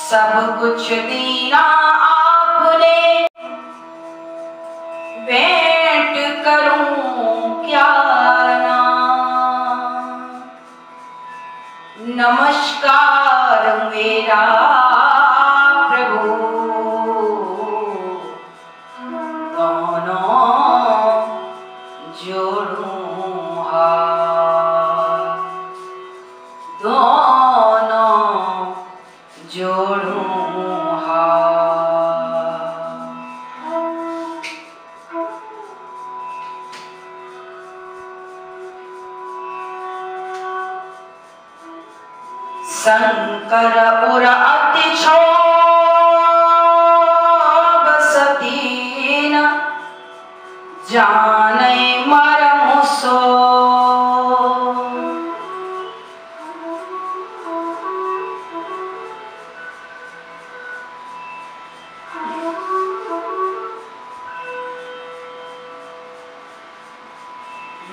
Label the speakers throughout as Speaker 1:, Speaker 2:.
Speaker 1: सब कुछ दीना आपने, भेंट करूं क्या नाम। नमस्कार मेरा प्रभु, दोनों जोड़ूं हाथ, दोनों जोड़ूं हाथ। शंकर उर अति क्षोभ सतीन, जाने मरम सो।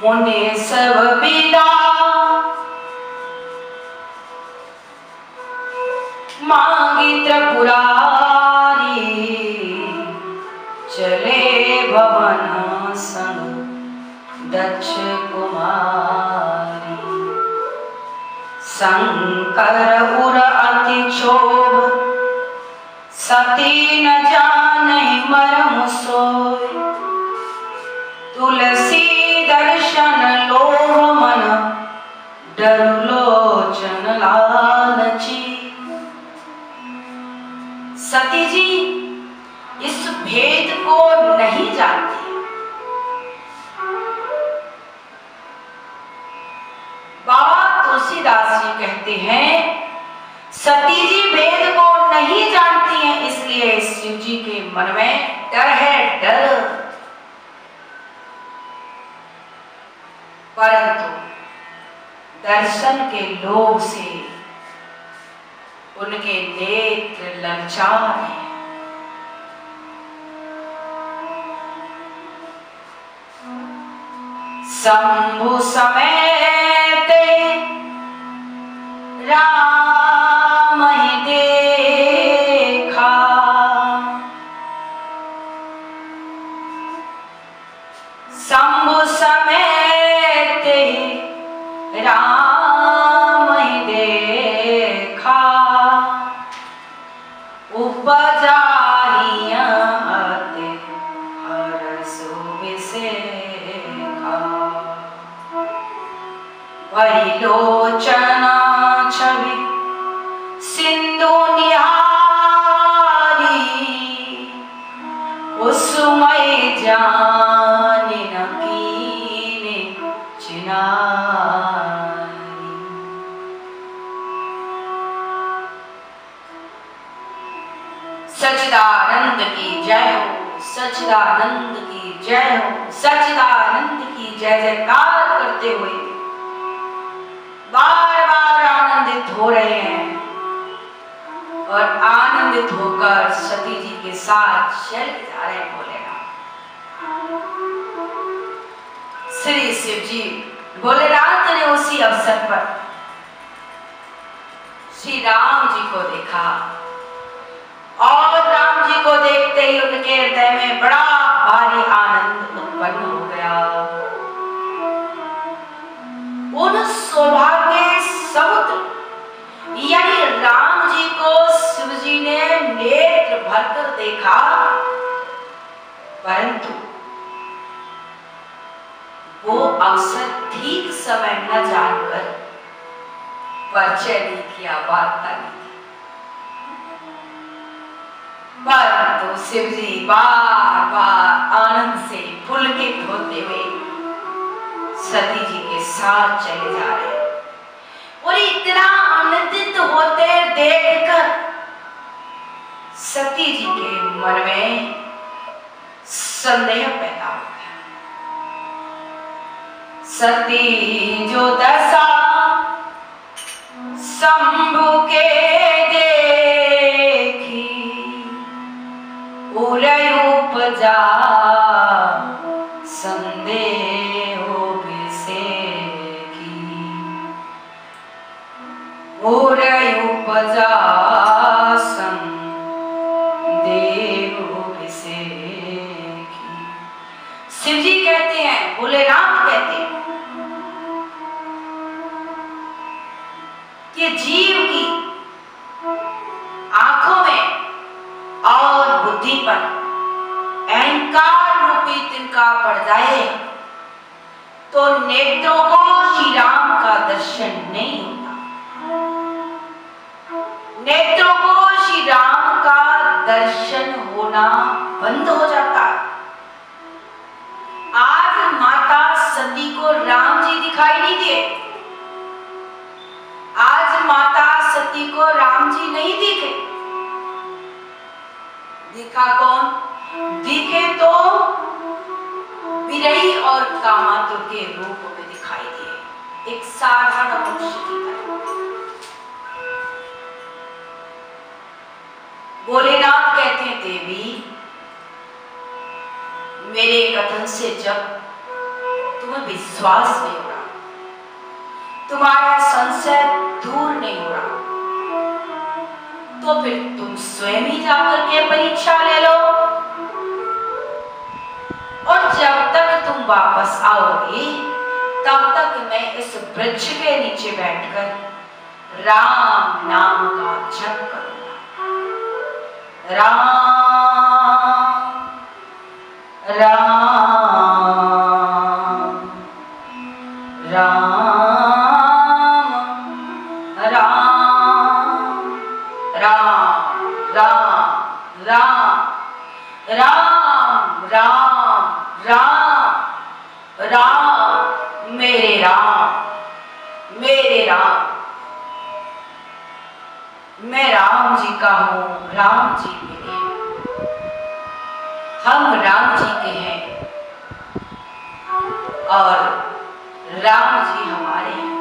Speaker 1: मुनि सब विदा, मांगी त्रिपुरारी, चले भवन संग दक्ष कुमारी। शंकर उर अति क्षोभ, सती न जानहि मरम सोय। तुलसी दर्शन लोभ मन, डर लोचन लालची। सती जी इस भेद को नहीं जानती। बाबा तुलसीदास जी कहते हैं सती जी भेद को नहीं जानती हैं, इसलिए शिव जी के मन में डर है, डर। परंतु दर्शन के लोभ से उनके नेत्र ललचार हैं। शंभु समेत राम ही देखा, शंभु समेत राम ही देखा। उपजाहिया अति हरसु विसेखा, परिलोचना छवि सिंधु निहारी। कुसुमय जानि न कीने चिनारी। सच्चिदानंद की जय हो, सच्चिदानंद की जय हो, सच्चिदानंद की जय जयकार करते हुए बार बार आनंदित हो रहे हैं और आनंदित होकर सती जी के साथ चल जा रहे हैं। भोलेनाथ श्री शिव जी भोलेनाथ ने उसी अवसर पर श्री राम जी को देखा और राम जी को देखते ही उनके हृदय में बड़ा भारी आनंद उत्पन्न हो गया। उन सौभाग्य समुद्र यानी राम जी को शिव जी ने नेत्र भरकर देखा, परंतु वो अवसर ठीक समय न जानकर परिचय नहीं किया, वार्ता नहीं की। परंतु शिव जी बार बार आनंद से पुलकित होते हुए सती जी के साथ चले जा रहे हैं और इतना आनंदित होते देखकर सती जी के मन में संदेह पैदा हो गया। सती जो दशा शंभु के देखी, उरय उपजा संदेह उपजा जी कहते हैं, भोलेनाथ कहते हैं कि जीव की आंखों में और बुद्धि पर अहंकार रूपी तिनका पड़ जाए तो नेत्रों को श्री राम का दर्शन नहीं होता। नेत्रों को श्री राम का दर्शन होना बंद हो जाता है। आज माता सती को राम जी दिखाई नहीं दिए। आज माता सती को राम जी नहीं दिखे। दिखा कौन? दिखे तो विरही और कामातुर के रूप में दिखाई दिए, एक साधारण मनुष्य की तरह। भोलेनाथ कहते हैं, देवी मेरे कथन से जब तुम्हें विश्वास नहीं हो रहा, तुम्हारा संशय दूर नहीं हो रहा, तो फिर तुम स्वयं ही जाकर के परीक्षा ले लो, और जब तक तुम वापस आओगे तब तक मैं इस वृक्ष के नीचे बैठकर राम नाम का जप करूंगा। राम राम राम राम राम राम राम राम राम राम राम मेरे राम मेरे राम। मैं राम जी का हूँ, राम जी मेरे, हम राम जी के हैं और राम जी हमारे हैं।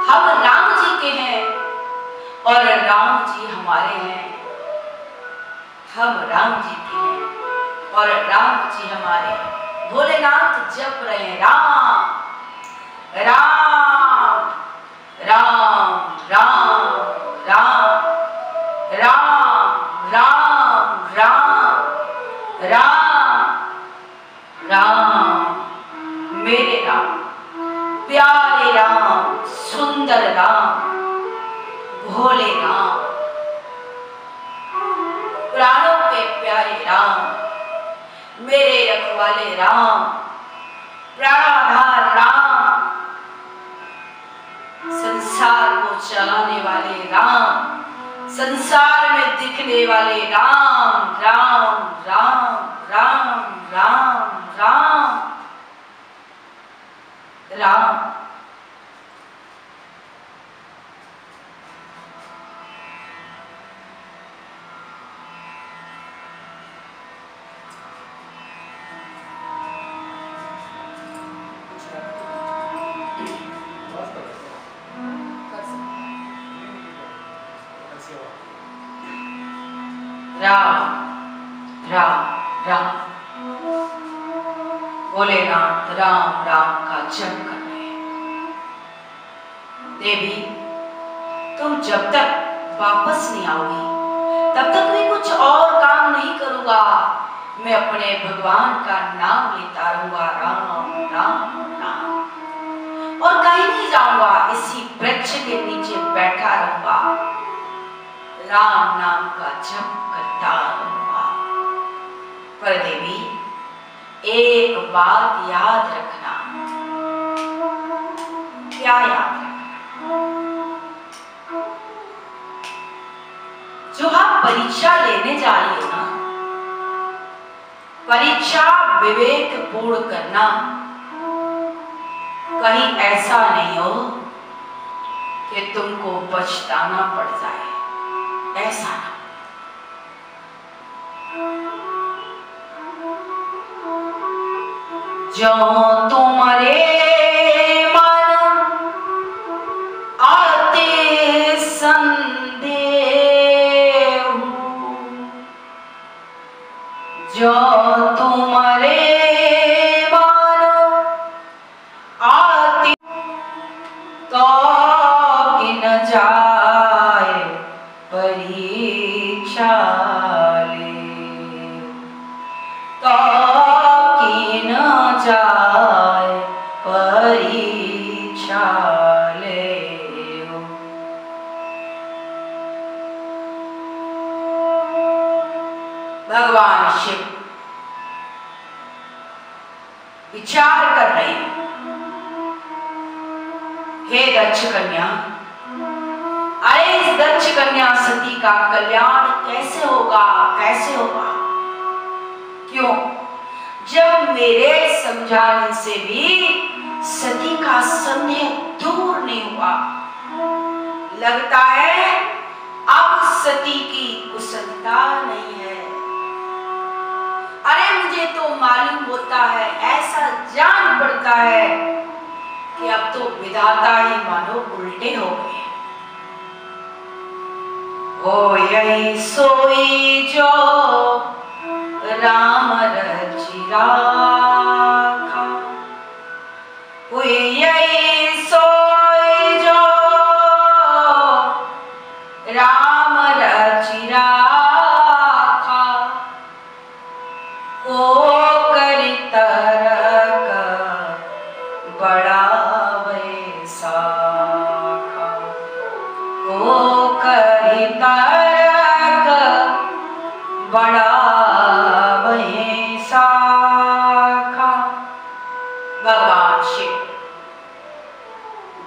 Speaker 1: हम राम जी के हैं और राम जी हमारे हैं। हम राम जी के हैं और राम जी हमारे हैं। भोलेनाथ जप रहे हैं, राम राम राम राम राम राम राम राम राम राम मेरे राम, प्यारे राम, सुंदर राम, भोले राम, प्राणों के प्यारे राम, मेरे रखवाले राम, प्राणाधार राम, संसार को चलाने वाले राम, संसार में दिखने वाले राम राम राम राम राम राम राम। राम राम राम, भोलेनाथ राम राम का जप कर रहे हैं। देवी तुम जब तक वापस नहीं आओगी तब तक मैं कुछ और काम नहीं करूंगा। मैं अपने भगवान का नाम लेता रहूंगा, राम राम राम, और कहीं नहीं जाऊंगा। इसी वृक्ष के नीचे बैठा रहूंगा, राम नाम का जप करता रहूंगा। पर देवी एक बात याद रखना। क्या याद रखना? जो आप परीक्षा लेने जा रही हो ना, परीक्षा विवेक पूर्ण करना। कहीं ऐसा नहीं हो कि तुमको पछताना पड़ जाए, ऐसा ना। जो तुम्हारे मन आते संदेह, जो तुम्हारे मन आते तो कि न जाए परीक्षा ले, तो जाए परीक्षा ले। भगवान शिव विचार कर रहे हैं, हे दक्ष कन्या, अरे इस दक्ष कन्या सती का कल्याण कैसे होगा, कैसे होगा? क्यों? जब मेरे समझाने से भी सती का संदेह दूर नहीं हुआ। लगता है अब सती की कुशलता नहीं है। अरे मुझे तो मालूम होता है, ऐसा जान पड़ता है कि अब तो विधाता ही मानो उल्टे हो गए। ओ यही सोई जो राम रचि राखा, ओ यही सोई जो राम रचि राखा, को करि तरक बड़ा वैसाखा, को करि तरक बड़ा वैसाखा। भगवान शिव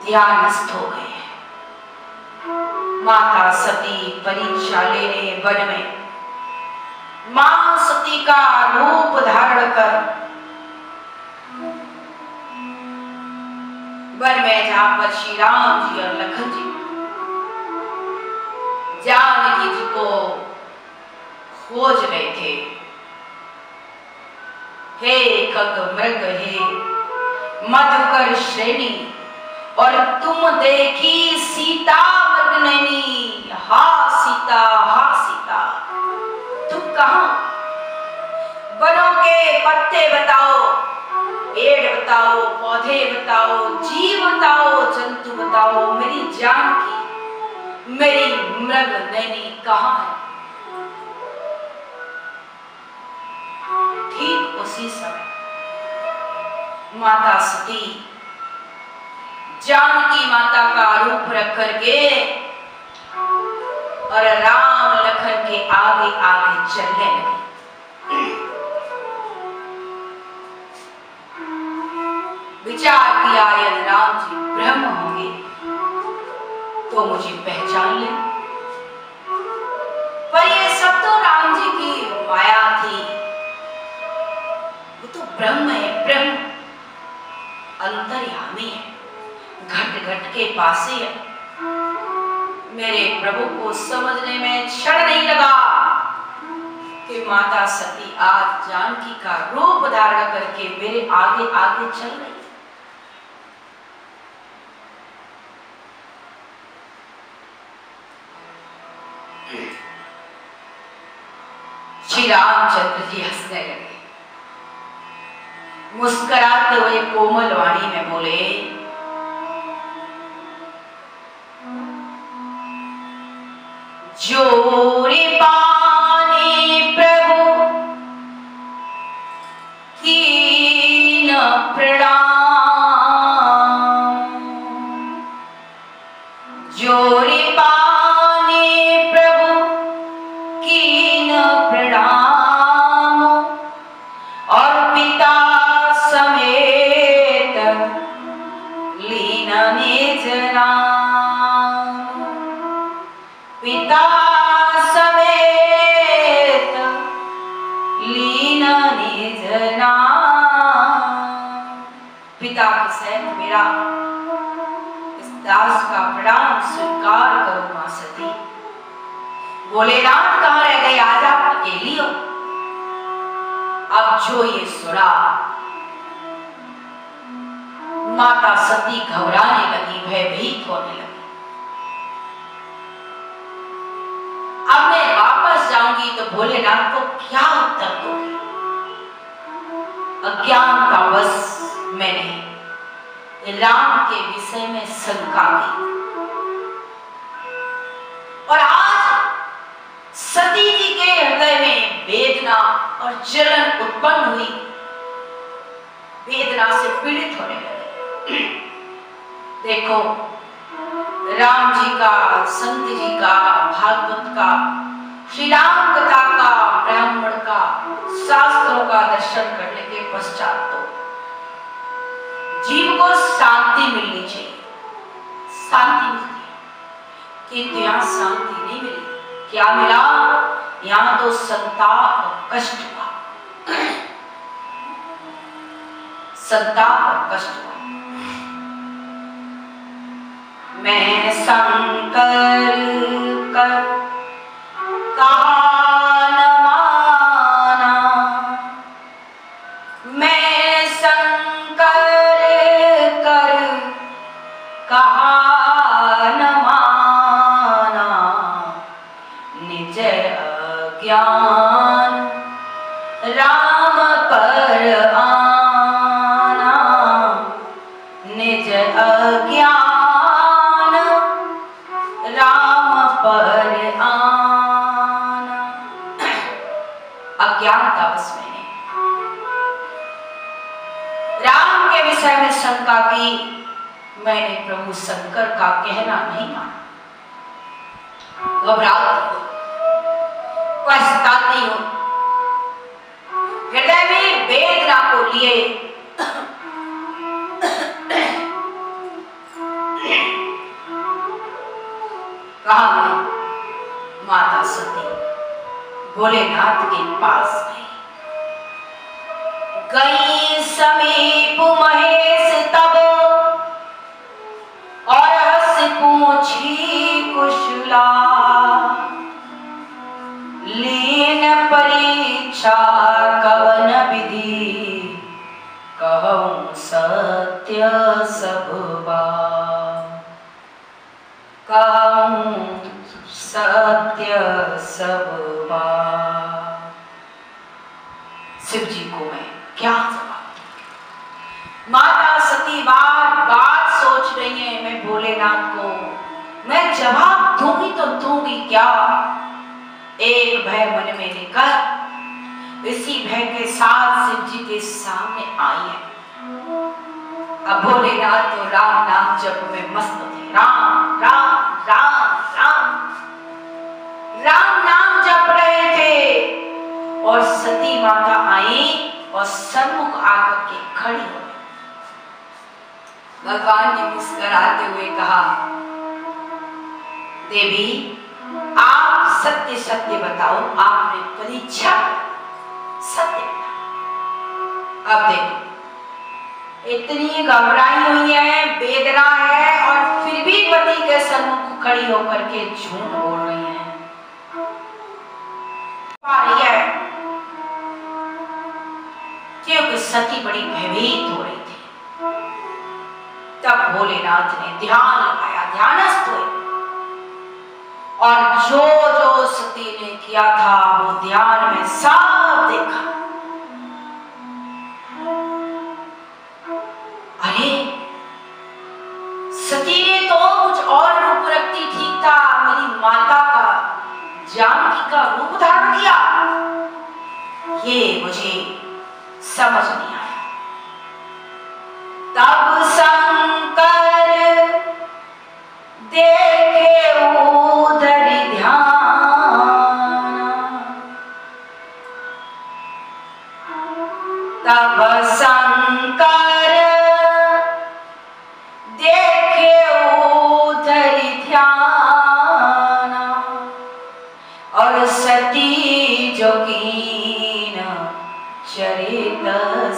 Speaker 1: ध्यानस्थ हो गए। माता सती परीक्षा लेने वन में, मां सती का रूप धारण कर वन में, जहां पर श्री राम जी और लखन जी जानकी जी को खोज रहे थे। हे खग मृग, हे मधुकर श्रेणी, और तुम देखी सीता मृगनयनी। हा सीता, हा सीता, तुम कहां? वनों के पत्ते बताओ, पेड़ बताओ, पौधे बताओ, जीव बताओ, जंतु बताओ, मेरी जानकी, मेरी मृगनयनी कहां है? ठीक उसी समय माता सती जानकी माता का रूप रख करके और राम लखन के आगे आगे चलने लगी। विचार किया, यदि राम जी ब्रह्म होंगे तो मुझे पहचान ले, पर ये सब तो राम जी की माया थी। वो तो ब्रह्म है, ब्रह्म अंतर्यामी है, घट घट के पास ही है। मेरे प्रभु को समझने में क्षण नहीं लगा कि माता सती आज जानकी का रूप धारण करके मेरे आगे आगे चल रही। श्री रामचंद्र जी हंसने लगे, मुस्कुराते हुए कोमल वाणी में बोले, जोरी पानी प्रभु कीन प्रणाम, जोरी पानी प्रभु कीन प्रणाम, और पिता समेत लीन निज नाम, पिता समेत लीन निज नाम। पिता के सहित मेरा इस दास का प्रणाम स्वीकार करो मां सती। भोलेनाथ कहाँ रह गए? आज आप अकेली हो। अब जो ये सुना, माता सती घबराने लगी, भयभीत होने लगी। अब मैं वापस जाऊंगी तो भोलेनाथ को क्या उत्तर दूंगी? अज्ञान का बस मैंने राम के विषय में शंका की, और आज सती जी के हृदय में वेदना और जलन उत्पन्न हुई। वेदना से पीड़ित होने लगे। देखो, राम जी का, संत जी का, भागवत का, श्री राम कथा का, ब्राह्मण का, शास्त्रों का दर्शन करने के पश्चात तो जीव को शांति मिलनी चाहिए, शांति मिलती है, किंतु यहाँ शांति नहीं मिली। क्या मिला? यहाँ तो संताप और कष्ट हुआ, संताप और कष्ट हुआ। मैं संकर कर कहा न माना, मैं संकर कर कहा न माना, निज अज्ञान राम पर आना, निज अज्ञान राम पर आना। अज्ञानता बस मैंने राम के विषय में शंका की, मैंने प्रभु शंकर का कहना नहीं माना। घबराती हूं, पछताती हूं, हृदय में वेदना को लिए कहा गई माता सती भोलेनाथ के पास गई समीप महेश तब, और हंस पूछी कुशला, लीन परीक्षा कवन विधि, कहूं सत्य सब बात, कहूं सत्य सब बात। शिव जी को मैं क्या जवाब दूं? माता सती बार बार सोच रही है, मैं भोलेनाथ को मैं जवाब दूंगी तो दूंगी क्या? एक भय मन में लेकर इसी भय के साथ शिव जी के सामने आई है। अब भोलेनाथ तो राम नाम जप में मस्त थे, राम राम राम राम राम नाम जप रहे थे, और सती माता आई और सन्मुख आकर के खड़ी हो गई। भगवान ने मुस्कुराते हुए कहा, देवी आप सत्य सत्य बताओ, आपने परीक्षा सत्य बताओ। अब देखो, इतनी घबराई हुई है, वेदना है, और फिर भी पति के सन्मुख खड़ी होकर के झूठ बोल रही है। क्योंकि सती बड़ी भयभीत हो रही थी। तब भोलेनाथ ने ध्यान लगाया, ध्यानस्थ हुए, और जो जो सती ने किया था वो ध्यान में सब देखा। अरे सती ने तो कुछ और रूप रखती, ठीक था, मेरी माता का, जानकी का रूप धारण किया, ये मुझे समझ नहीं आया। तब शंकर देखे उधर ध्यान, तब शंकर देखे उधर ध्यान, और सती जो कीन चरित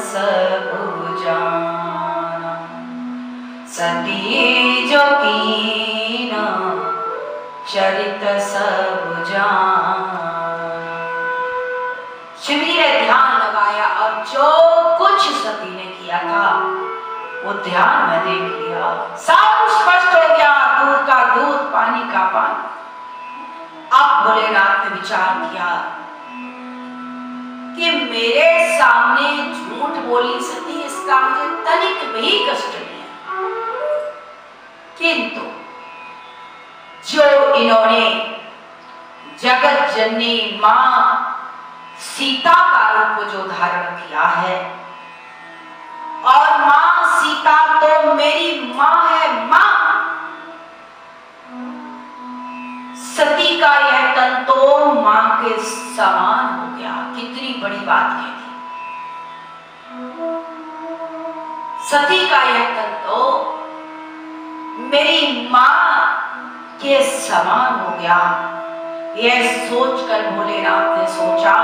Speaker 1: सब जाना, सती जो कीन चरित सब जाना। शिवजी ने ध्यान लगाया, और जो कुछ सती ने किया था वो ध्यान में देख लिया, सब स्पष्ट हो गया, दूध का दूध, पानी का पानी। अब भोलेनाथ ने विचार किया कि मेरे सामने झूठ बोली सती, इसका मुझे तनिक भी कष्ट नहीं है, किंतु जो इन्होंने जगत जननी मां सीता का रूप जो धारण किया है, और मां सीता तो मेरी मां है, मां। सती का यह तन तो मां के समान हो गया। कितनी बड़ी बात कह दी। सती का यह तन तो मेरी मां के समान हो गया। यह सोचकर भोलेनाथ ने सोचा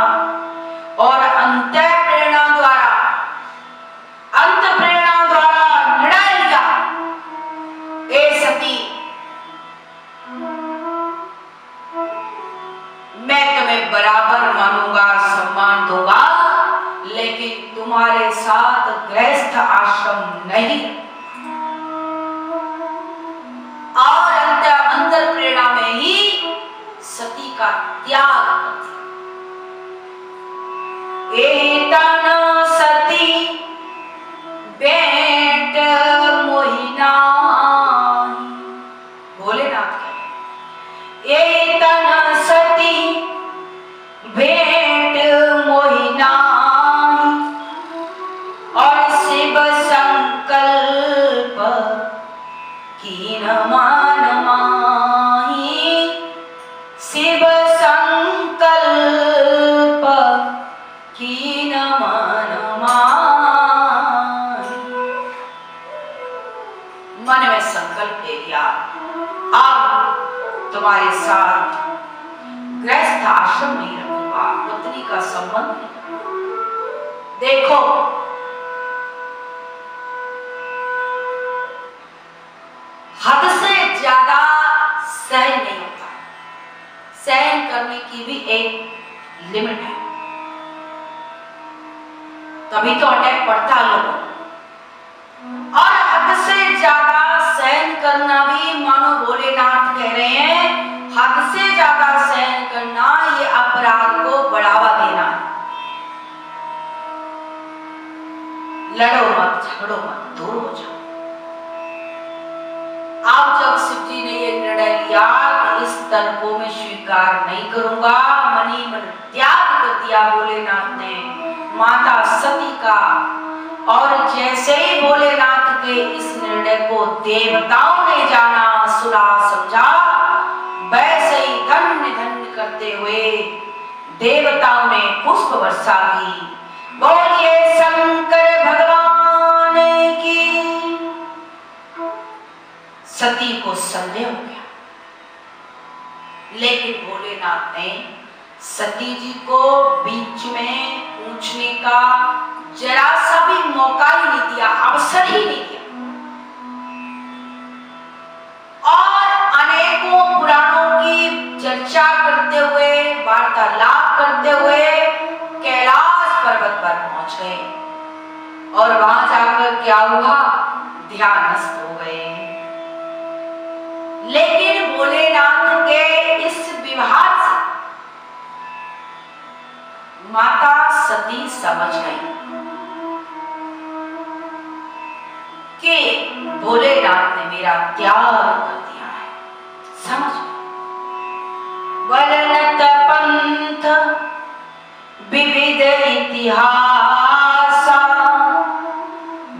Speaker 1: और अंत प्रेरणा द्वारा निर्णय लिया, ए सती, मैं तुम्हें बराबर मानूंगा, सम्मान दूंगा, लेकिन तुम्हारे साथ गृहस्थ आश्रम नहीं। और अंतर प्रेरणा में ही सती का त्याग कर दिया। एतन सती बेट मोहिना, भोलेनाथ कहे एतन सती भेंट मोहिना, और शिव संकल्प कीन मान माही, शिव संकल्प कीन मान माही। मन में संकल्प ले लिया, अब तुम्हारे साथ गृहस्थ आश्रम नहीं रखूंगा, पत्नी का संबंध नहीं। देखो हद से ज्यादा सहन नहीं होता, सहन करने की भी एक लिमिट है, तभी तो अटैक पड़ता है लोगों। और हद से ज्यादा सहन करना भी, मानो भोलेनाथ कह रहे हैं, हद से ज्यादा सहन करना ये अपराध को बढ़ावा देना है। लड़ो मत, झगड़ो मत, दूर हो जाओ। अब जब शिव जी ने ये निर्णय लिया कि इस तन को मैं स्वीकार नहीं करूंगा, मनी मन त्याग कर दिया भोलेनाथ ने माता सती का। और जैसे ही भोलेनाथ के इस निर्णय को देवताओं ने जाना, सुना, समझा, वैसे ही धन्य धन्य करते हुए देवताओं ने पुष्प वर्षा की। बोलिए शंकर भगवान की। सती को संदेह हो गया, लेकिन भोलेनाथ ने सती जी को बीच में पूछने का जरा सा भी मौका ही नहीं दिया, अवसर ही नहीं दिया। और अनेकों पुराणों की चर्चा करते हुए, वार्तालाप करते हुए कैलाश पर्वत पर पहुंच गए। और वहां जाकर क्या हुआ, ध्यानस्थ हो गए। लेकिन भोलेनाथ के इस व्यवहार से माता सती समझ गई कि भोलेनाथ ने मेरा त्याग कर दिया है, समझ गई। वर्णत पंथ विविध इतिहास,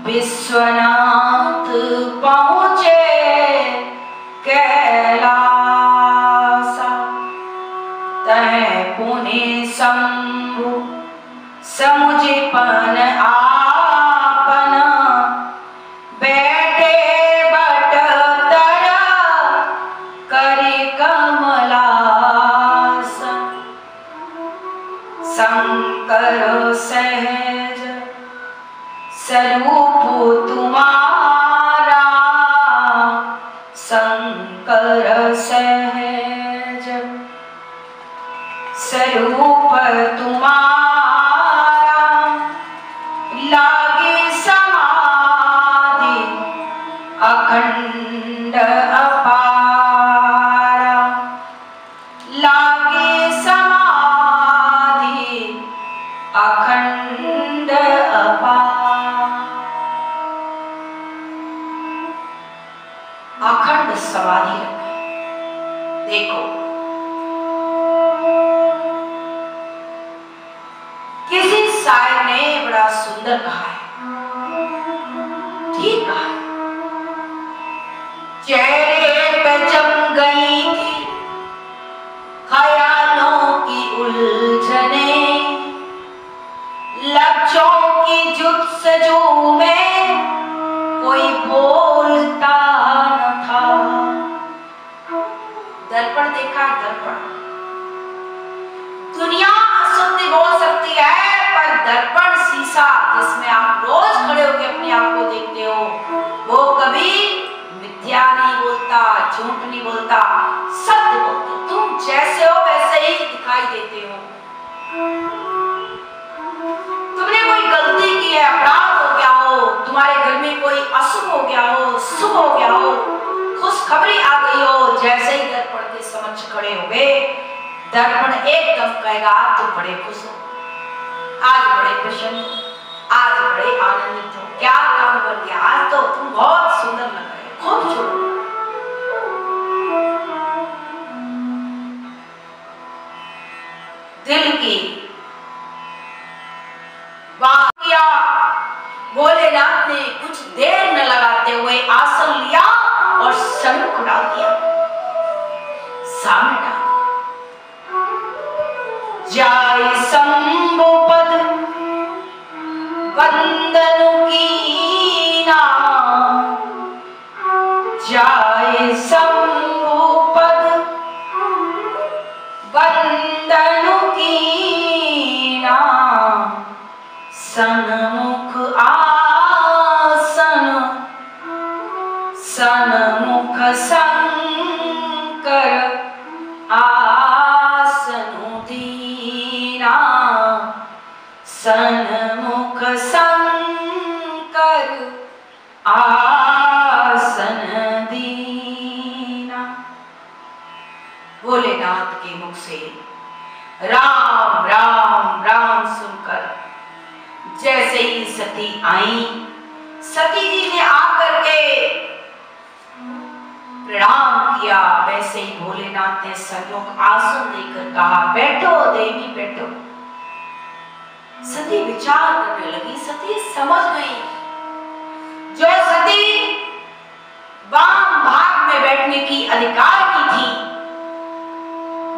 Speaker 1: विश्वनाथ पहुंचे कैलासा, तह पुनि शंभु समुझपन आपन, बैठे बट तर करि कमलासन, शंकर सहज स्वरूप तुम्हारा, शंकर सहज स्वरूप तुम्हारा, लागे समाधि अखंड अपारा, लागे समाधि अखंड अपारा। अखंड समाधि रखे। देखो किसी शायर ने बड़ा सुंदर कहा है, चेहरे पे जम गई थी ख्यालों की उलझने, लफ्जों की जुस्तजू में कोई बोलता न था। दर्पण देखा, दर्पण। दुनिया असत्य बोल सकती है, पर दर्पण शीशा जिसमें आप रोज खड़े होकर अपने आप को देखते हो, वो कभी मिथ्या नहीं बोलता, झूठ नहीं बोलता, सत्य बोलता। तुम जैसे हो वैसे ही दिखाई देते हो। तुमने कोई गलती की है, अपराध हो गया हो, तुम्हारे घर में कोई अशुभ हो गया हो, शुभ हो गया हो, खुशखबरी आ गई हो, जैसे ही दर्पण के समक्ष खड़े हो गए, दर्पण एकदम कहेगा तुम बड़े खुश हो, आज बड़े प्रसन्न हो, आज बड़े आनंदित हो, क्या काम कर गया, आज तो तुम बहुत सुंदर लग रहे हो, खूब छोड़ो। दिल की बात किया, भोलेनाथ ने कुछ देर न लगाते हुए आसन लिया और सन्मुख डाल दिया, सामने डाल। जाय शंभुपद वंदन कीना, जाय शंभुपद वंदन कीना, सन्मुख आसन सन्मुख शंकर आसन दीना, सन्मुख शंकर आसन दीना। भोलेनाथ के मुख से राम राम राम सुनकर जैसे ही सती आई, सती जी ने आकर के प्रणाम किया, वैसे ही भोलेनाथ ने सन्मुख आसन देकर कहा बैठो देवी बैठो। सती विचार करने लगी, सती समझ गई, जो सती वाम भाग में बैठने की अधिकार की थी,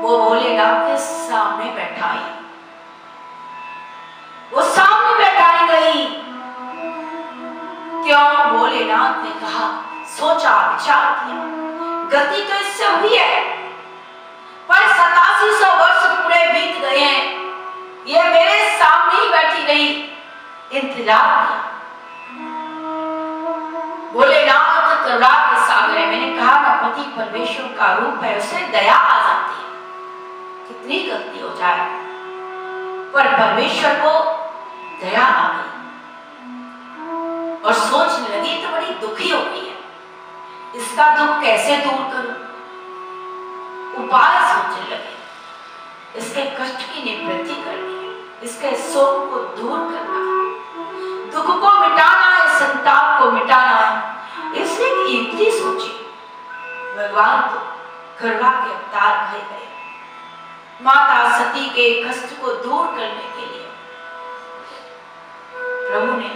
Speaker 1: वो भोलेनाथ के सामने बैठाई, वो सामने बैठाई गई। क्यों? भोलेनाथ ने कहा, सोचा विचार किया, गति तो इससे हुई है, पर 8700 वर्ष पूरे बीत गए हैं, ये मेरे सामने ही बैठी रही, इंतजार किया। भोलेनाथ करुणा के सागर है, मैंने कहा ना पति परमेश्वर का रूप है, उसे दया आ जाती है, कितनी गलती हो जाए, पर परमेश्वर को दया आ गई और सोचने लगी तो बड़ी दुखी हो गई है, इसका दुख कैसे दूर करूं, उपाय सोचने लगे, इसके कष्ट की निवृत्ति करनी है, इसके शोक को दूर करना है, दुख को मिटाना है, संताप को मिटाना है। इसने एक युक्ति सोची, भगवान तो करुणा के अवतार कहे गए, माता सती के कष्ट को दूर करने के लिए प्रभु ने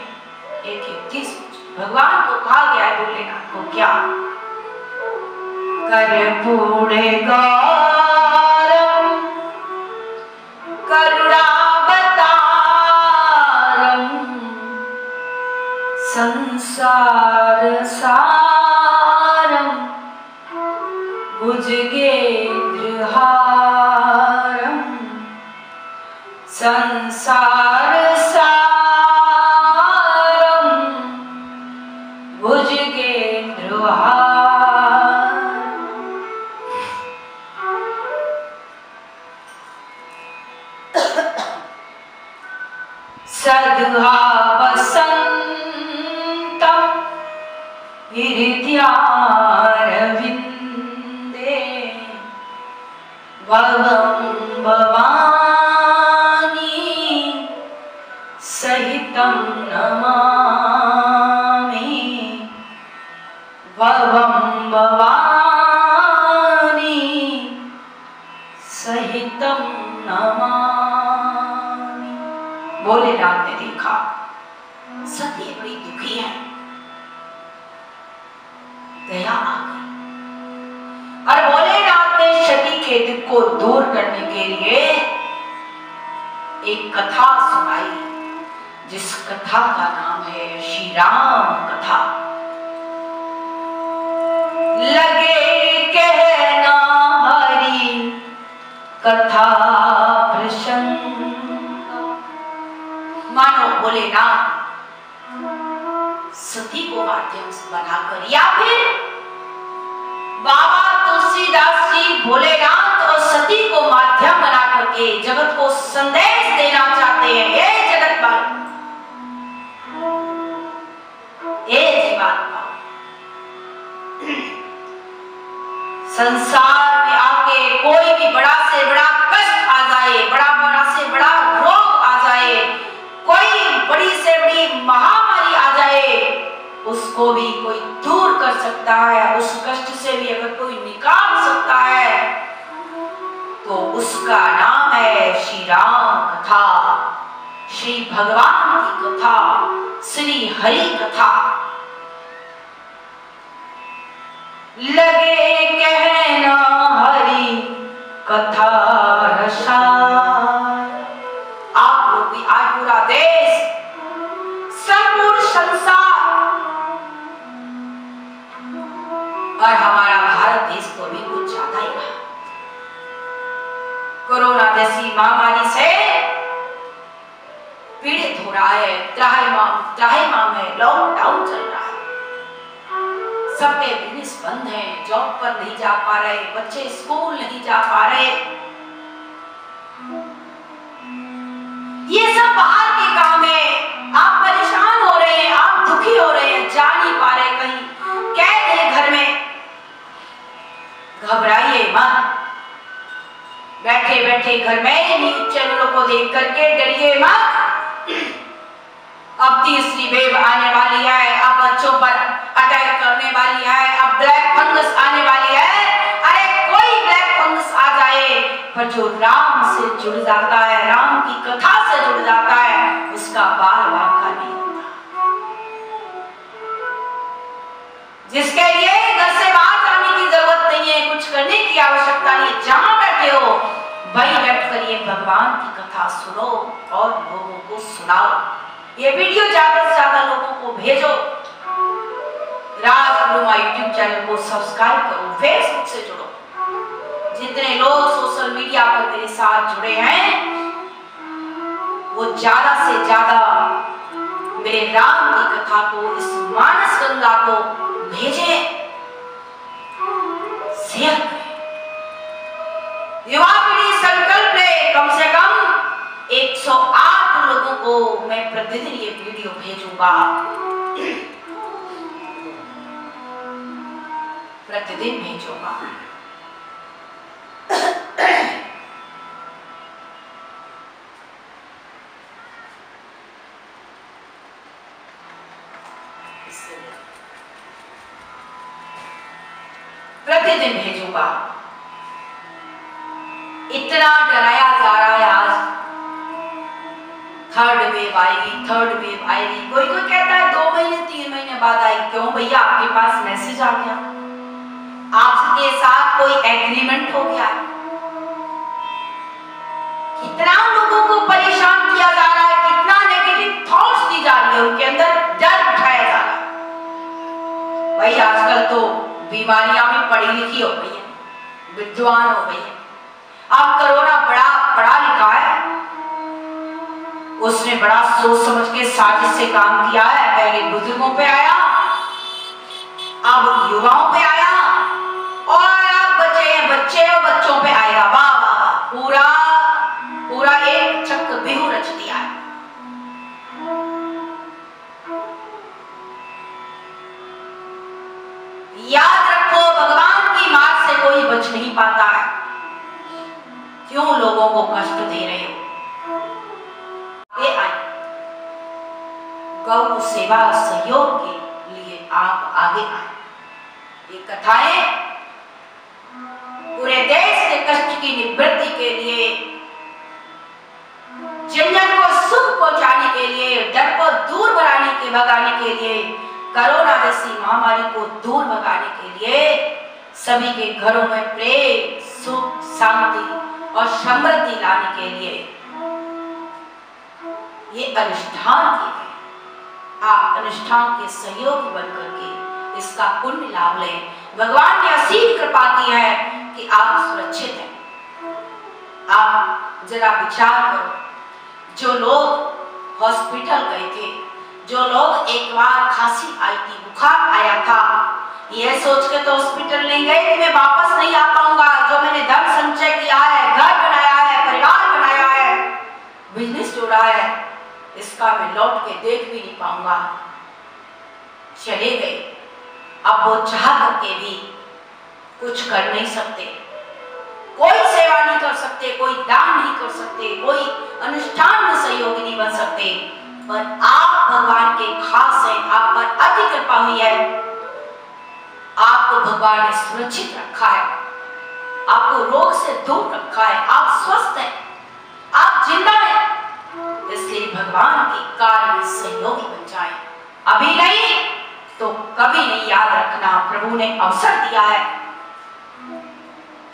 Speaker 1: एक युक्ति सोची। भगवान को कहा गया है, भोलेनाथ को, क्या? कर्पूरे गौरम करुणावतारम संसार सारम भुजगेन्द्रहारम संसार सारम भुजगेन्द्रहारम। सद्भावसंतं हृदयारविन्दे भवं भवानी सहितं नमामि, भवं भवानी सहितं नमामि। भोलेनाथ ने देखा सती बड़ी दुखी है, दया आ गई, के दुख को दूर करने के लिए एक कथा सुनाई, जिस कथा का नाम है श्री राम कथा। लगे कहना हरि कथा प्रसंग, मानो भोलेनाथ सती को माध्यम से बनाकर, या फिर बाबा तुलसीदास जी भोलेनाथ और सती को माध्यम बना करके जगत को संदेश देना चाहते हैं। ये जगत वालों, ये जीवात्मा, संसार में आके कोई भी बड़ा से बड़ा कष्ट आ जाए, बड़ा से बड़ा रोग आ जाए, कोई बड़ी से बड़ी महामारी आ जाए, उसको भी कोई दूर कर सकता है। उस कष्ट से भी अगर कोई निकाल सकता है तो उसका नाम है श्री राम कथा, श्री भगवान की कथा, श्री हरि कथा। लगे कहना हरि कथा रसायन। आप लोग भी, आज पूरा देश, संपूर्ण संसार और हमारा भारत देश तो भी कुछ ज्यादा ही रहा। कोरोना जैसी महामारी से पीड़ित हो रहा है, त्राहिमाम है, लॉकडाउन चल रहा है, सबके बिजनेस बंद हैं, जॉब पर नहीं जा पा रहे, बच्चे स्कूल नहीं जा पा रहे। ये सब बाहर के काम है। आप परेशान हो रहे हैं, आप दुखी हो रहे हैं, जा नहीं पा रहे, कहीं कैद हैं घर में। घबराइए मत, बैठे बैठे घर में न्यूज चैनलों को देख करके डरिए मत। अब तीसरी वेव आने वाली है, अब बच्चों पर अटैक करने वाली है, अब ब्लैक फंगस आने वाली है। अरे कोई ब्लैक फंगस आ जाए, पर जो राम से जुड़ जाता है, राम की कथा से जुड़ जाता है, उसका बाल बांका नहीं होता। जिसके लिए घर से बाहर जाने की जरूरत नहीं है, कुछ करने की आवश्यकता नहीं, जहां बैठे हो वहीं बैठ कर ये भगवान की कथा सुनो और लोगों को सुनाओ। ये वीडियो ज्यादा से ज्यादा लोगों को भेजो। राजगुरुमा यूट्यूब चैनल को सब्सक्राइब करो, फेसबुक से जुड़ो। जितने लोग सोशल मीडिया पर मेरे साथ जुड़े हैं, वो ज्यादा से ज्यादा मेरे राम की कथा को, इस मानस गंगा को भेजे, शेयर करें। युवा पीढ़ी संकल्प ले, कम से कम 108 लोगों को मैं प्रतिदिन ये वीडियो भेजूंगा, प्रतिदिन भेजूंगा। प्रतिदिन भेजूंगा। इतना डराया जा रहा है आज, थर्ड वेव आएगी, थर्ड वेव आएगी। कोई कोई कहता है 2 महीने 3 महीने बाद आएगी। क्यों भैया, आपके पास मैसेज आ गया, आपके साथ कोई एग्रीमेंट हो गया। कितना लोगों को परेशान किया जा रहा है, कितना नेगेटिव थॉट्स दी जा रही है, उनके अंदर डर उठाया जा रहा है। भाई आजकल तो बीमारियां में पढ़ी लिखी हो गई है, विद्वान हो गई है। अब कोरोना बड़ा पढ़ा लिखा है, उसने बड़ा सोच समझ के साजिश से काम किया है। पहले बुजुर्गों पे आया, अब युवाओं पे आया, और अब बच्चे और बच्चों पे आएगा। वाह वाह, पूरा पूरा एक चक्र बिहू रच दिया है। याद रखो, भगवान की मार से कोई बच नहीं पाता है। क्यों लोगों को कष्ट दे रहे हो? गौ सेवा सहयोग के लिए आप आगे आए। ये कथाएं पूरे देश के कष्ट की निवृत्ति के लिए, जन को सुख पहुंचाने के लिए, डर को दूर भगाने के लिए, कोरोना जैसी महामारी को दूर भगाने के लिए, सभी के घरों में प्रेम, सुख, शांति और समृद्धि लाने के लिए ये अनुष्ठान किए गए। आप अनुष्ठान के सहयोग बनकर के इसका पुण्य लाभ लें। भगवान ने असीम कृपा की है कि आप सुरक्षित हैं। आप जरा विचार करो, जो लोग हॉस्पिटल गए थे, जो लोग एक बार खांसी आई थी, बुखार आया था, यह सोच के तो हॉस्पिटल नहीं गए कि मैं वापस नहीं आ पाऊंगा। जो मैंने धन संचय किया है, घर बनाया है, परिवार बनाया है, बिजनेस जोड़ा है, इसका मैं लौट के देख भी नहीं पाऊंगा। चले गए। अब वो चाह करके भी कुछ कर नहीं सकते, कोई सेवा नहीं कर सकते, कोई दान नहीं कर सकते, कोई अनुष्ठान में सहयोगी नहीं बन सकते। पर आप भगवान के खास हैं, आप पर अति कृपा हुई है, आपको भगवान ने सुरक्षित रखा है, आपको रोग से दूर रखा है, आप स्वस्थ हैं, आप जिंदा हैं। इसलिए भगवान के कार्य में सहयोगी बन जाए। अभी नहीं तो कभी नहीं, याद रखना। प्रभु ने अवसर दिया है,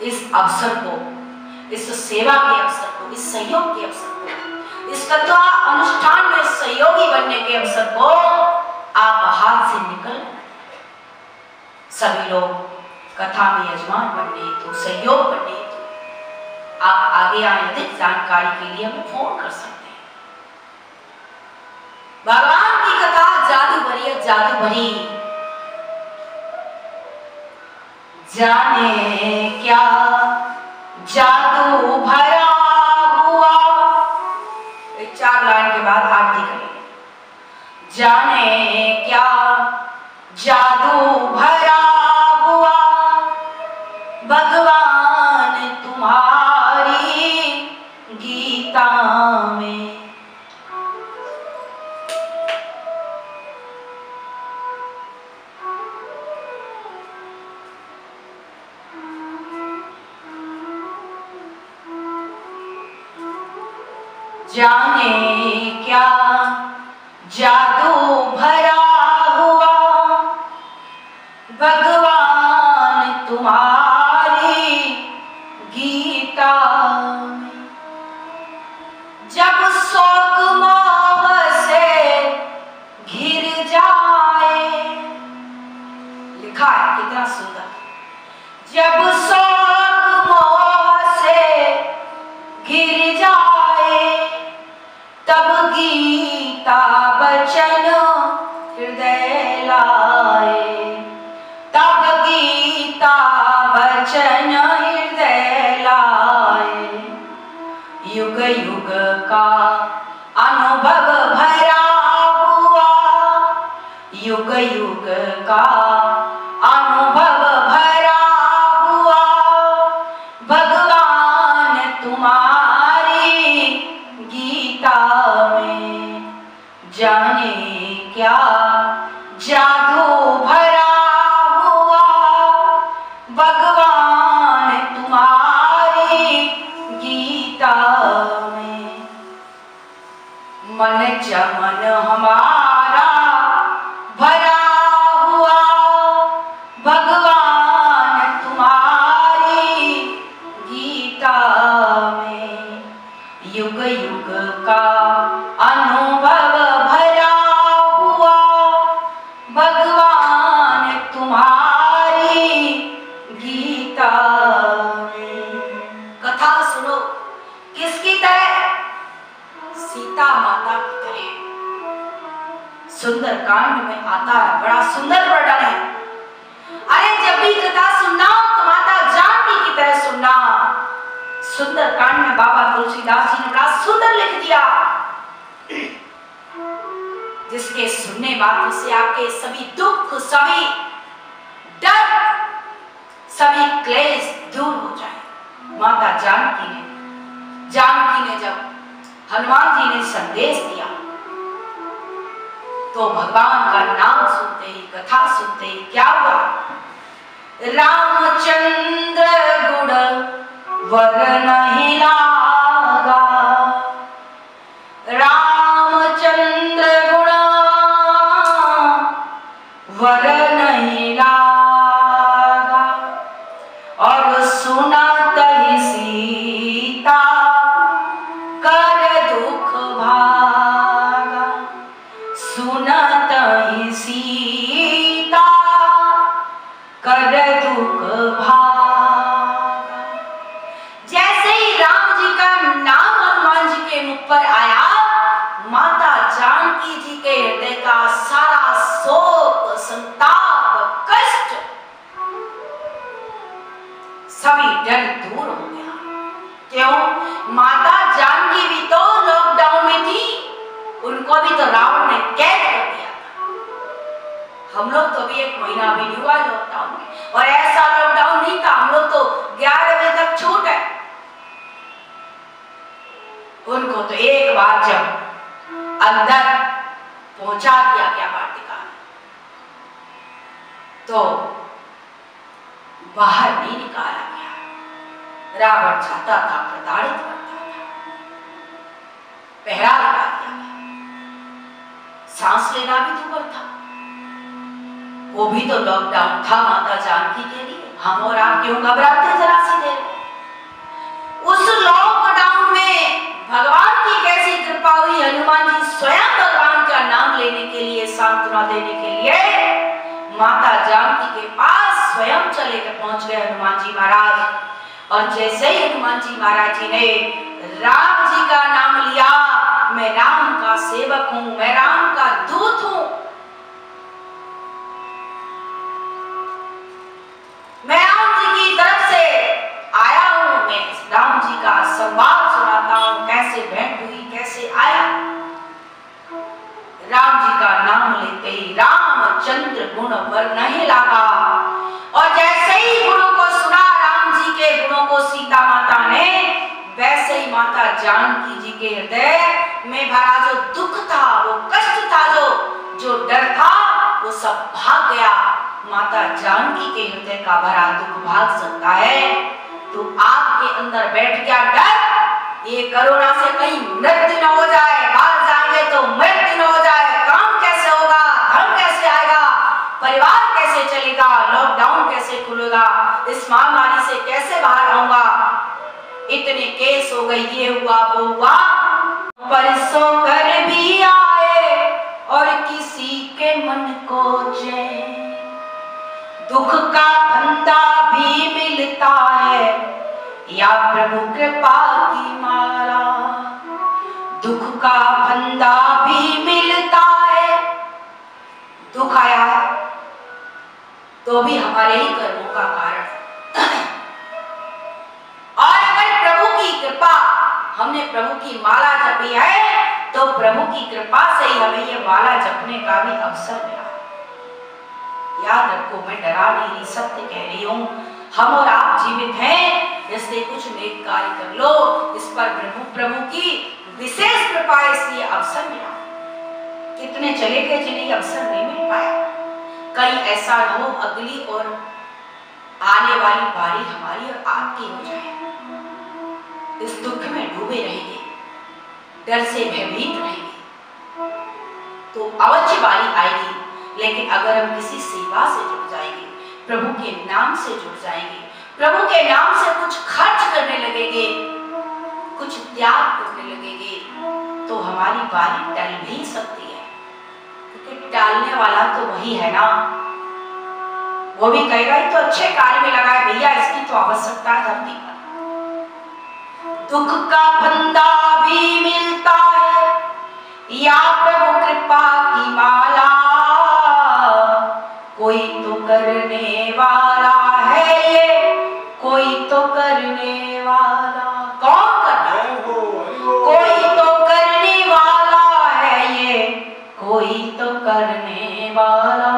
Speaker 1: इस अवसर को, इस सेवा के अवसर को, इस सहयोग के अवसर को, इस कथा अनुष्ठान में सहयोगी बनने के अवसर को आप हाथ से निकल। सभी लोग कथा में यजमान बनने तो, सहयोग बनने तो आप आगे आए। अधिक जानकारी के लिए हमें फोन कर सकते हैं। भगवान की कथा जादू भरी है, जादू भरी। जाने क्या जादू भरा हुआ, 4 लाइन के बाद आरती करेंगे। जाने क्या जादू भरा हुआ, भगवान तुम्हारी गीता में। जाने क्या जादू भरा हुआ, भगवान तुम्हारी गीता में। जब शौक मोह से घिर जाए, लिखा है कितना सुंदर। जब शौक मोह से घिर जाए, तब गीता वचन हृदय लाए, तब गीता वचन हृदय लाए। युग युग का अनुभव भरा हुआ, युग युग का अनुभव भरा हुआ, भगवान तुम्हारी गीता में। जाने क्या जादू भरा हुआ, भगवान तुम्हारी गीता में। मन चमन हमारा भरा हुआ, भगवान तुम्हारी गीता में। युग युग का अनुभव भरा हुआ, भगवान तुम्हारी गीता में। कथा सुनो, किसकी तरह? सीता माता की तरह। सुंदर कांड में आता है, बड़ा सुंदर वर्णन है। अरे जब भी कथा सुनना तो माता जानकी की तरह सुनना। सुंदर कांड में बाबा तुलसीदास जी ने बड़ा सुंदर लिख दिया, जिसके सुनने मात्र से आपके सभी दुख, सभी डर, सभी क्लेश दूर हो जाए। माता जानकी ने जब हनुमान जी ने संदेश दिया तो भगवान का नाम सुनते ही, कथा सुनते ही क्या हुआ? रामचंद्र गुण वर नहीं लागा, रामचंद्र गुण वर नहीं लागा, और सुना तही जानकी जी के हृदय का सारा शोक, संताप, कष्ट सभी डर दूर हो गया। क्यों? माता जानकी भी तो लॉकडाउन में थी, उनको भी तो रावण ने कैद कर दिया था। हम लोग तो भी 1 महीना भी नहीं हुआ लॉकडाउन में, और ऐसा लॉकडाउन नहीं था, हम लोग तो 11 बजे तक छूट है। उनको तो एक बार जब अंदर पहुंचा दिया गया वाटिका, तो बाहर नहीं निकाला गया। रावण चाहता था, प्रताड़ित करता था, पहरा लगा दिया गया। सांस लेना भी दूभर था। वो भी तो लॉकडाउन था माता जानकी के लिए। हम और आप क्यों घबराते जरा सी देर? उस लॉकडाउन में भगवान की कैसी कृपा हुई। हनुमान जी स्वयं भगवान का नाम लेने के लिए, सांत्वना देने के लिए माता जानकी के पास स्वयं चले के पहुंच गए हनुमान जी महाराज। और जैसे ही हनुमान जी महाराज जी ने राम जी का नाम लिया, मैं राम का सेवक हूं, मैं राम का दूत हूं, मैं राम जी की तरफ से आया हूं, मैं राम जी का संवाद सुनाता हूं, कैसे भेंट हुई, कैसे आया। राम जी का नाम लेते ही रामचंद्र गुण वर्णहि लागा। और जैसे ही गुणों को सुना, राम जी के गुणों को सीता माता ने, वैसे ही माता जानकी जी के हृदय में भरा जो दुख था, वो कष्ट था, जो डर था, वो सब भाग गया। माता जानकी के हृदय का भरा दुख भाग सकता है तो आपके अंदर बैठ गया डर, ये कोरोना से कहीं मृत्यु न हो जाए, बाहर जाएंगे तो मृत्यु न हो जाए, काम कैसे होगा, धर्म कैसे आएगा, परिवार कैसे चलेगा, लॉकडाउन कैसे खुलेगा, इस महामारी से कैसे बाहर आऊंगा, इतने केस हो गए, ये हुआ वो हुआ। परसों कर भी आए और किसी के मन को चैन, दुख का फंदा भी मिलता है या प्रभु कृपा की माला, दुख का फंदा भी मिलता है। दुख आया तो भी हमारे ही कर्मों का कारण। और अगर प्रभु की कृपा, हमने प्रभु की माला जपी है, तो प्रभु की कृपा से ही हमें ये माला जपने का भी अवसर मिला। याद रखो, मैं डरा नहीं रही, सत्य कह रही हूं। हम और आप जीवित हैं, इसलिए कुछ नेक कार्य कर लो। इस पर प्रभु की विशेष कृपा, इसलिए अवसर मिला। कितने चले गए जिन्हें अवसर नहीं मिल पाया। कहीं ऐसा न हो अगली और आने वाली बारी हमारी और आपकी हो जाए, इस दुख में डूबे रहेंगे, डर से भयभीत रहेंगे, तो अवश्य बारी आएगी। लेकिन अगर हम किसी सेवा से जुड़ जाएंगे, प्रभु के नाम से जुड़ जाएंगे, प्रभु के नाम से कुछ खर्च करने लगेंगे, कुछ त्याग करने लगेंगे, तो हमारी बारी टल भी सकती है। क्योंकि टालने वाला तो वही है ना, वो भी कहेगा तो अच्छे कार्य में लगाए भैया, इसकी तो आवश्यकता धरती पर। दुख का फंदा भी मिलता है या प्रभु कृपा की माला, कोई तो करने वाला है ये, कोई तो करने वाला। कौन करना है? कोई तो करने वाला है ये, कोई तो करने वाला।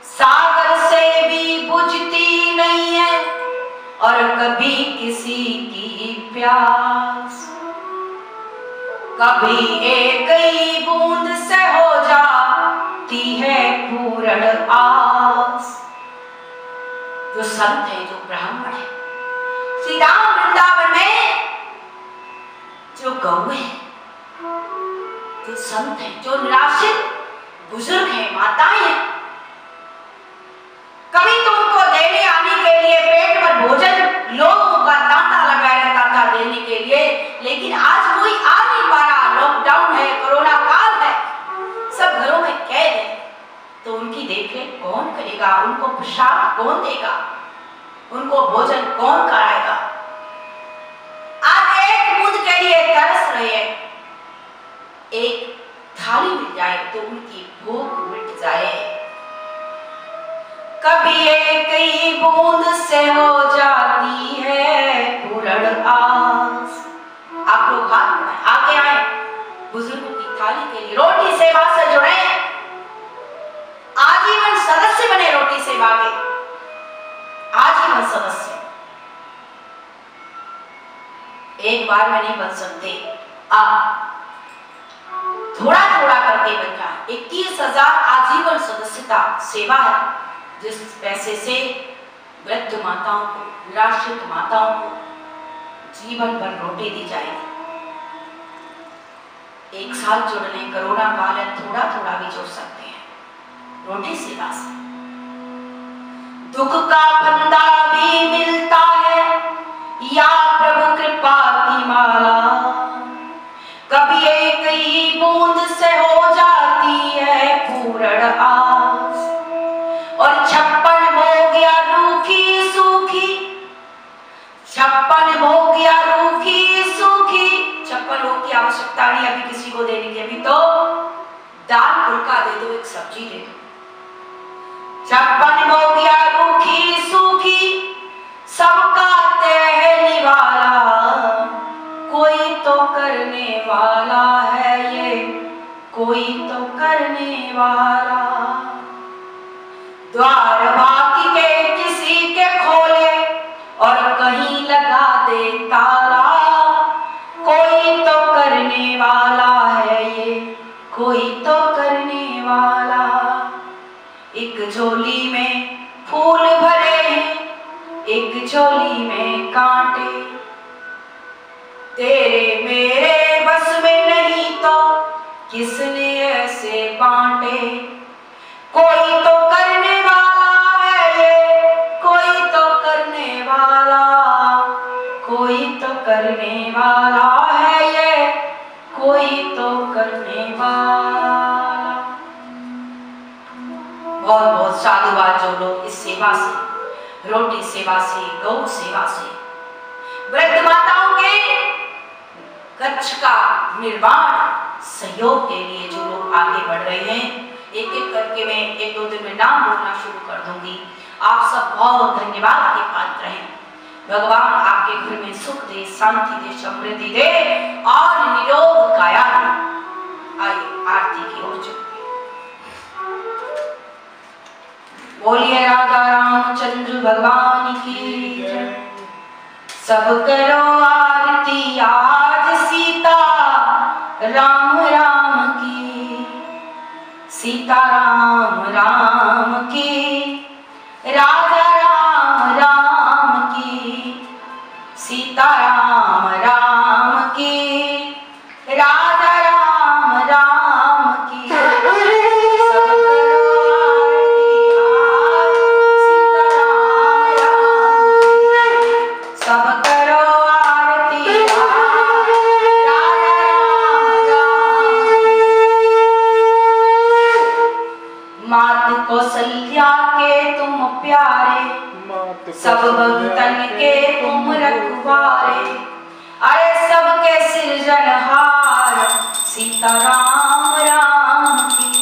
Speaker 1: सागर से भी बुझती नहीं है और कभी किसी की प्यास, कभी एक ही बूंद से हो जाती है पूर्ण आस। जो संत है, जो ब्राह्मण है, श्री राम वृंदावन में जो गौ है, जो संत है, जो निराश्रित बुजुर्ग है, माताएं हैं, कभी तो उनको देने आने के लिए पेट पर भोजन लोगों का तांता लगा रहता था देने के लिए, लेकिन आज कोई आ नहीं पा रहा। लॉकडाउन है, कोरोना काल है, सब घरों में कैद है, तो उनकी देखरेख कौन करेगा, उनको प्रसाद कौन देगा, उनको भोजन कौन कराएगा। आज एक बूंद के लिए तरस रहे हैं, एक थाली मिल जाए तो उनकी भूख मिट जाए। कभी एक ही बूंद से हो जाती है पूर्ण आस। आप लोग हाथ बढ़ाएं, आगे आए, बुजुर्गों की थाली के लिए रोटी सेवा से जुड़े, आजीवन सदस्य बने रोटी सेवा के, आजीवन सदस्य। एक बार में नहीं बन सकते, आप थोड़ा थोड़ा करके बन जाए। 21,000 आजीवन सदस्यता सेवा है, जिस पैसे से वृद्ध माताओं को, निराश्रित माताओं को जीवन भर रोटी दी जाएगी। एक साल जुड़ लें, कोरोना काल है, थोड़ा थोड़ा भी जुड़ सकते हैं रोटी सेवा से। दुख का फंदा भी मिलता है या प्रभु कृपा की माला, कभी एक ही बूंद से हो जाती है पूर्ण आस। और 56 भोगिया रूखी सूखी, 56 भोगिया रूखी सूखी, 56 भोग की आवश्यकता नहीं अभी किसी को देने की, अभी तो दाल फुल्का दे दो, एक सब्जी दे दो। 56 भोगिया रूखी सूखी, सबका तहली वाला, कोई तो करने वाला है ये, कोई तो करने वाला। द्वार बाकी के किसी के खोले और कहीं लगा दे ताला, कोई तो करने वाला है ये, कोई तो करने वाला। एक झोली में फूल भरे हैं, एक झोली में कांटे, तेरे मेरे बस में नहीं तो किसने ऐसे बांटे। कोई तो करने वाला है ये, कोई तो करने वाला, कोई तो करने वाला है ये, कोई तो करने वाला। बहुत बहुत साधुवाद जो लोग इस सेवा से, रोटी सेवा से, गौ सेवा से, वृद्ध माताओं के कच्छ का निर्माण सहयोग के लिए जो लोग आगे बढ़ रहे हैं, एक एक करके मैं 1-2 दिन में नाम बोलना शुरू कर दूंगी। आप सब बहुत धन्यवाद के पात्र हैं। भगवान आपके घर में सुख दे, शांति दे, समृद्धि दे और निरोग काया दे। आइए आरती की ओर चलते। बोलिए राधा रामचंद्र भगवान की जय। सब करो आरती आज सीता राम राम की, सीता राम राम की, राधा राम राम की, सीता राम राम की, राधा राम राम की। सब करो आरती आज सीता राम राम की, सब करो आरती आज राधा राम राम की। मात कौशल्या के तुम प्यारे, सब भक्तन के तुम रखवारे, अरे सबके सृजनहार सीता राम राम की।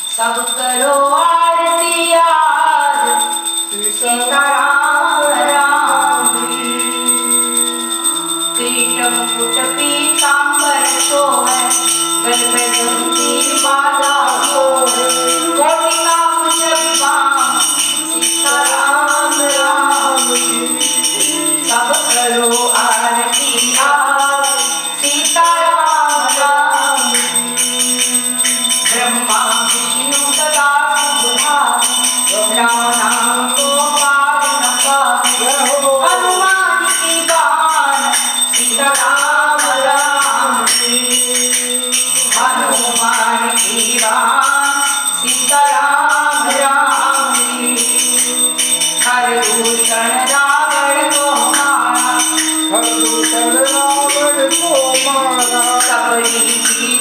Speaker 1: सब करो आरती आज सीता राम राम की। किरीट मुकुट पीतांबर शोभे, गल पे गंभीर माला शोभे, कोटि नाम जपवाम सीता राम राम की। सब करो आरती आज सीता राम राम की। ब्रह्मा विष्णु सदा शुभधाम, राम नाम को पार न पाए, हनुमान की बाण सीता राम राम की। हनुमान की बाण सीता राम राम की। हर दूषण रावण को मारा,
Speaker 2: हर दूषण रावण को मारा,
Speaker 1: सबरी की